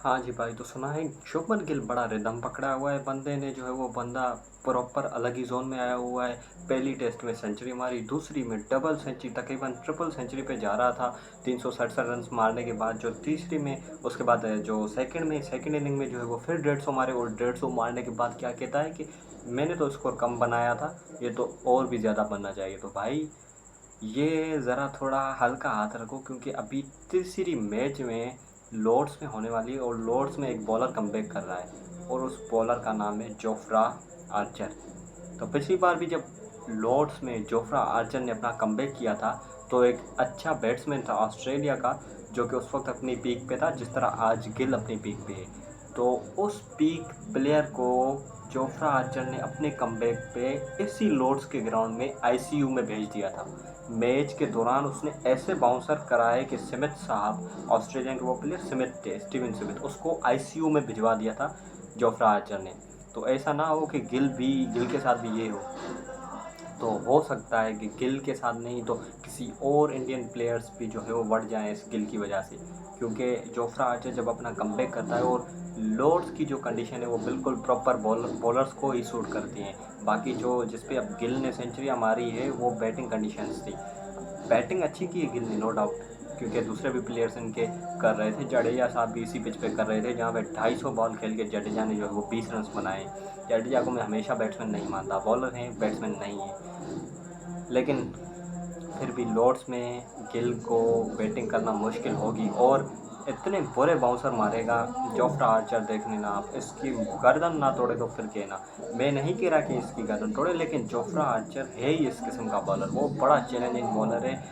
हाँ जी भाई, तो सुना है शुभमन गिल बड़ा रिदम पकड़ा हुआ है बंदे ने, जो है वो बंदा प्रॉपर अलग ही जोन में आया हुआ है। पहली टेस्ट में सेंचुरी मारी, दूसरी में डबल सेंचुरी तकरीबन ट्रिपल सेंचुरी पे जा रहा था 367 रन मारने के बाद। जो तीसरी में उसके बाद जो सेकंड इनिंग में जो है वो फिर 150 मारे, और 150 मारने के बाद क्या कहता है कि मैंने तो स्कोर कम बनाया था, ये तो और भी ज़्यादा बनना चाहिए। तो भाई ये ज़रा थोड़ा हल्का हाथ रखो, क्योंकि अभी तीसरी मैच में लॉर्ड्स में होने वाली है, और लॉर्ड्स में एक बॉलर कमबैक कर रहा है, और उस बॉलर का नाम है जोफ्रा आर्चर। तो पिछली बार भी जब लॉर्ड्स में जोफ्रा आर्चर ने अपना कमबैक किया था, तो एक अच्छा बैट्समैन था ऑस्ट्रेलिया का, जो कि उस वक्त अपनी पीक पे था, जिस तरह आज गिल अपनी पीक पे है। तो उस पीक प्लेयर को जोफ्रा आर्चर ने अपने कमबैक पे इसी लॉर्ड्स के ग्राउंड में आईसीयू में भेज दिया था। मैच के दौरान उसने ऐसे बाउंसर कराए कि स्मिथ साहब, ऑस्ट्रेलियन के वो प्लेयर स्मिथ थे, स्टीवन स्मिथ, उसको आईसीयू में भिजवा दिया था जोफ्रा आर्चर ने। तो ऐसा ना हो कि गिल के साथ भी ये हो। तो हो सकता है कि गिल के साथ नहीं तो किसी और इंडियन प्लेयर्स भी जो है वो बढ़ जाएं इस गिल की वजह से, क्योंकि जोफ्रा आर्चर जब अपना कमबैक करता है, और लॉर्ड्स की जो कंडीशन है वो बिल्कुल प्रॉपर बॉलर्स को ही सूट करती हैं। बाकी जो जिस पे अब गिल ने सेंचुरियाँ मारी है वो बैटिंग कंडीशंस थी। बैटिंग अच्छी की है गिल ने, नो डाउट, क्योंकि दूसरे भी प्लेयर्स इनके कर रहे थे। जडेजा साहब भी इसी पिच पे कर रहे थे, जहाँ पे 250 बॉल खेल के जडेजा ने जो है वो 20 रन बनाए। जडेजा को मैं हमेशा बैट्समैन नहीं मानता, बॉलर हैं, बैट्समैन नहीं है। लेकिन फिर भी लॉर्ड्स में गिल को बैटिंग करना मुश्किल होगी, और इतने बुरे बाउंसर मारेगा जोफ्रा आर्चर। देखने ना आप, इसकी गर्दन ना तोड़े तो फिर कहना। मैं नहीं कह रहा कि इसकी गर्दन तोड़े, लेकिन जोफ्रा आर्चर है ही इस किस्म का बॉलर, वो बड़ा चैलेंजिंग बॉलर है।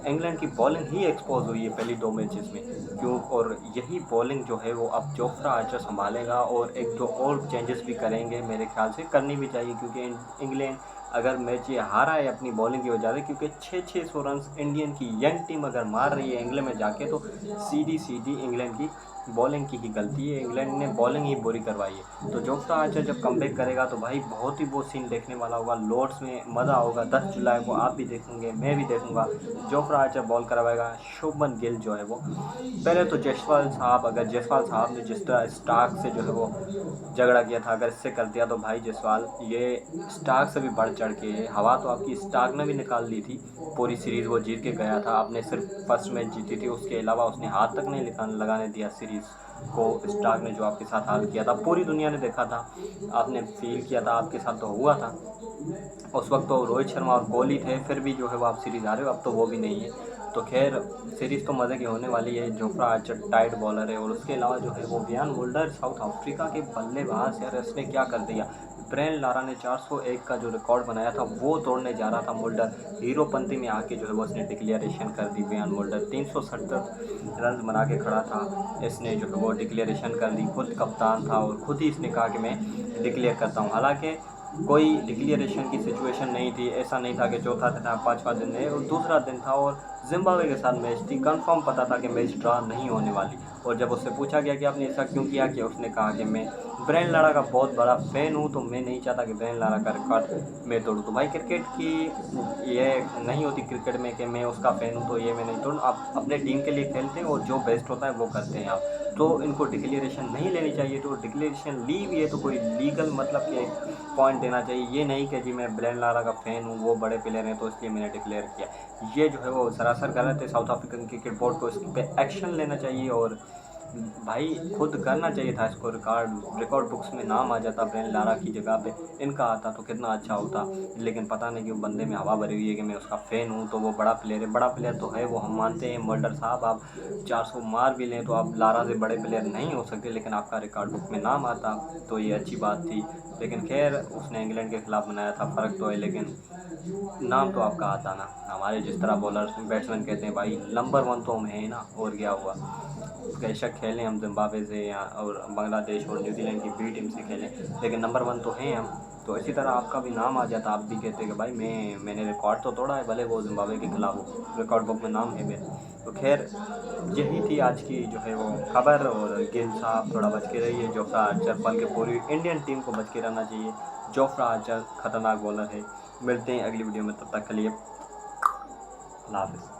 इंग्लैंड की बॉलिंग ही एक्सपोज हुई है पहली 2 मैचेस में, क्यों, और यही बॉलिंग जो है वो अब जोफ्रा आर्चर संभालेगा, और एक दो और चेंजेस भी करेंगे, मेरे ख्याल से करनी भी चाहिए, क्योंकि इंग्लैंड अगर मैच ये हारा है अपनी बॉलिंग की वजह से, क्योंकि 600 रन इंडियन की यंग टीम अगर मार रही है इंग्लैंड में जाके, तो सीधी सीधी इंग्लैंड की बॉलिंग की ही गलती है, इंग्लैंड ने बॉलिंग ही बुरी करवाई है। तो जोफ्रा आर्चर जब कमबैक करेगा तो भाई बहुत ही वो सीन देखने वाला होगा, लॉर्ड्स में मज़ा होगा। 10 जुलाई को आप भी देखेंगे, मैं भी देखूंगा। जोफ्रा आर्चर बॉल करवाएगा, शुभमन गिल जो है वो पहले तो जायसवाल साहब ने जिस तरह स्टार्क से जो है वो झगड़ा किया था, अगर इससे कर दिया तो भाई जायसवाल ये स्टार्क से भी बढ़ चढ़ के हवा तो आपकी स्टार्क ने भी निकाल ली थी। पूरी सीरीज़ वो जीत के गया था, आपने सिर्फ फर्स्ट मैच जीती थी, उसके अलावा उसने हाथ तक नहीं लगाने दिया सीरीज़ को। स्टार्क ने जो आपके साथ हाल किया था पूरी दुनिया ने देखा था, आपने फील किया था, आपके साथ तो हुआ था। उस वक्त तो रोहित शर्मा और कोहली थे, फिर भी जो है वो आप सीरीज़ हारे हो, अब तो वो भी नहीं है। तो खैर सीरीज़ तो मज़े की होने वाली है। जोफ्रा आर्चर टाइट बॉलर है, और उसके अलावा जो है वो बियान मुल्डर, साउथ अफ्रीका के बल्लेबाज, यार इसने क्या कर दिया। ब्रेन लारा ने 401 का जो रिकॉर्ड बनाया था वो तोड़ने जा रहा था मुल्डर, हीरोपंती में आके जो है वो इसने डिक्लेरेशन कर दी। बियान मुल्डर 370 रन बना के खड़ा था, इसने जो है वो डिक्लेरेशन कर दी, खुद कप्तान था और खुद ही इसने कहा कि मैं डिक्लेयर करता हूँ। हालांकि कोई डिक्लेरेशन की सिचुएशन नहीं थी, ऐसा नहीं था कि चौथा दिन था, पाँचवा दिन है, और दूसरा दिन था, और जिम्बाब्वे के साथ मैच थी, कंफर्म पता था कि मैच ड्रा नहीं होने वाली। और जब उससे पूछा गया कि आपने ऐसा क्यों किया, कि उसने कहा कि मैं ब्रेन लारा का बहुत बड़ा फ़ैन हूँ, तो मैं नहीं चाहता कि ब्रेन लारा का रिकॉर्ड मैं तोड़ूँ। तो भाई क्रिकेट की ये नहीं होती क्रिकेट में कि मैं उसका फ़ैन हूँ तो ये मैं नहीं तोड़ूँ। आप अपने टीम के लिए खेलते हैं और जो बेस्ट होता है वो करते हैं आप। तो इनको डिक्लेरेशन नहीं लेनी चाहिए, तो डिक्लेरेशन ली भी है तो कोई लीगल मतलब कि पॉइंट देना चाहिए, ये नहीं कि जी मैं ब्रेन लारा का फ़ैन हूँ, वो बड़े प्लेयर हैं तो इसलिए मैंने डिक्लेयर किया। ये जो है वो सरासर गलत है। साउथ अफ्रीकन क्रिकेट बोर्ड को इस पे एक्शन लेना चाहिए, और भाई खुद करना चाहिए था इसको। रिकॉर्ड बुक्स में नाम आ जाता, ब्रेन लारा की जगह पे इनका आता तो कितना अच्छा होता। लेकिन पता नहीं क्यों बंदे में हवा भरी हुई है कि मैं उसका फ़ैन हूँ, तो वो बड़ा प्लेयर है। बड़ा प्लेयर तो है वो, हम मानते हैं मुल्डर साहब, आप 400 मार भी लें तो आप लारा से बड़े प्लेयर नहीं हो सकते, लेकिन आपका रिकॉर्ड बुक में नाम आता तो ये अच्छी बात थी। लेकिन खैर उसने इंग्लैंड के खिलाफ बनाया था, फ़र्क तो है, लेकिन नाम तो आपका आता ना। हमारे जिस तरह बॉलर बैट्समैन कहते हैं भाई नंबर 1 तो हम हैं ना, और क्या हुआ। बेशक खेलें हम जिम्बाब्वे से या और बांग्लादेश और न्यूजीलैंड की बी टीम से खेलें, लेकिन नंबर 1 तो हैं हम। तो इसी तरह आपका भी नाम आ जाता, आप भी कहते कि भाई मैंने रिकॉर्ड तो तोड़ा है, भले वो जिम्बाब्वे के खिलाफ हो, रिकॉर्ड बुक में नाम है मेरा। तो खैर यही थी आज की जो है वो खबर। और गिल साहब थोड़ा बच के रहिए, जोफ्रा आर्चर, बल्कि पूरी इंडियन टीम को बच के रहना चाहिए। जोफ्रा आर्चर खतरनाक बॉलर है। मिलते हैं अगली वीडियो में, तब तक के लिए अल्लाह हाफ़िज़।